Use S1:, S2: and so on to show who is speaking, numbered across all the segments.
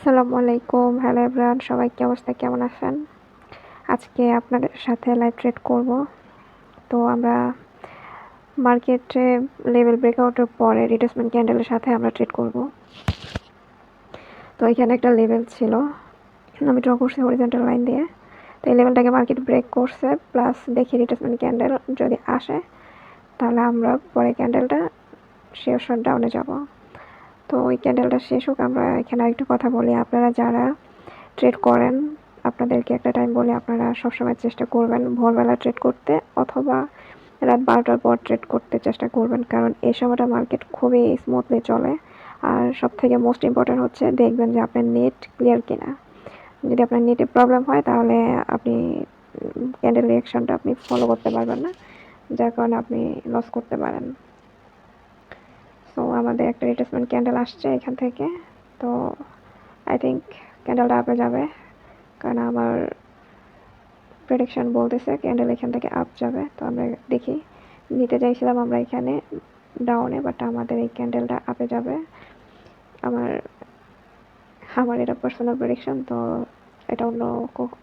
S1: আসসালামু আলাইকুম। Hello everyone, সবাই কি অবস্থা, কেমন আছেন? আজকে আপনাদের সাথে লাইভ ট্রেড করব। তো আমরা মার্কেটে লেভেল ব্রেকআউটের পরে রিট্রেসমেন্ট ক্যান্ডেলের সাথে আমরা ট্রেড করব। তো এখানে একটা লেভেল ছিল, আমি ড্র করছি হরিজন্টাল লাইন দিয়ে। তো এই লেভেলটাকে মার্কেট ব্রেক করছে, প্লাস দেখি রিট্রেসমেন্ট ক্যান্ডেল যদি আসে তাহলে আমরা পরে ক্যান্ডেলটা শেয়ার শট ডাউনে যাব। তো ওই ক্যান্ডেলটা শেষ হোক, আমরা এখানে আরেকটু কথা বলি। আপনারা যারা ট্রেড করেন আপনাদেরকে একটা টাইম বলে, আপনারা সবসময় চেষ্টা করবেন ভোরবেলা ট্রেড করতে অথবা রাত 12টার পর ট্রেড করতে চেষ্টা করবেন, কারণ এই সময়টা মার্কেট খুবই স্মুথলি চলে। আর সব থেকে মোস্ট ইম্পর্ট্যান্ট হচ্ছে দেখবেন যে আপনার নেট ক্লিয়ার কিনা। যদি আপনার নেটে প্রবলেম হয় তাহলে আপনি ক্যান্ডেল রিঅ্যাকশনটা আপনি ফলো করতে পারবেন না, যার কারণে আপনি লস করতে পারেন। সো আমাদের একটা রিট্রেসমেন্ট ক্যান্ডেল আসছে এখান থেকে। তো আই থিঙ্ক ক্যান্ডেলটা আপে যাবে, কারণ আমার প্রেডিকশন বলতেছে ক্যান্ডেল এখান থেকে আপ যাবে। তো আমরা দেখি, নিতে চাইছিলাম আমরা এখানে ডাউনে, বাট আমাদের এই ক্যান্ডেলটা আপে যাবে। আমার আমার এটা পার্সোনাল প্রেডিকশন, তো এটা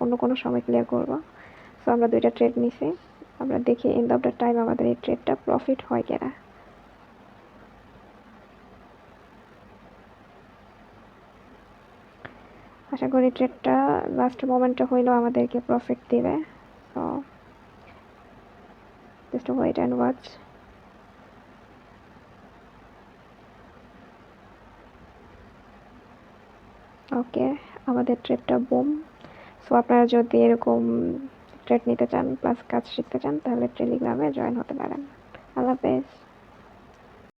S1: অন্য কোনো সময় ক্লিয়ার করবো। সো আমরা দুইটা ট্রেড নিছি, আমরা দেখি এন্ড অফ দ্য টাইম আমাদের এই ট্রেডটা প্রফিট হয় কিনা। আশা করি ট্রেডটা লাস্ট মোমেন্টে হইলেও আমাদেরকে প্রফিট দিবে। So just wait and watch. Okay, আমাদের ট্রেডটা বুম। সো আপনারা যদি এরকম ট্রেড নিতে চান প্লাস কাজ শিখতে চান তাহলে টেলিগ্রামে জয়েন হতে পারেন। আল্লাহ হাফেজ।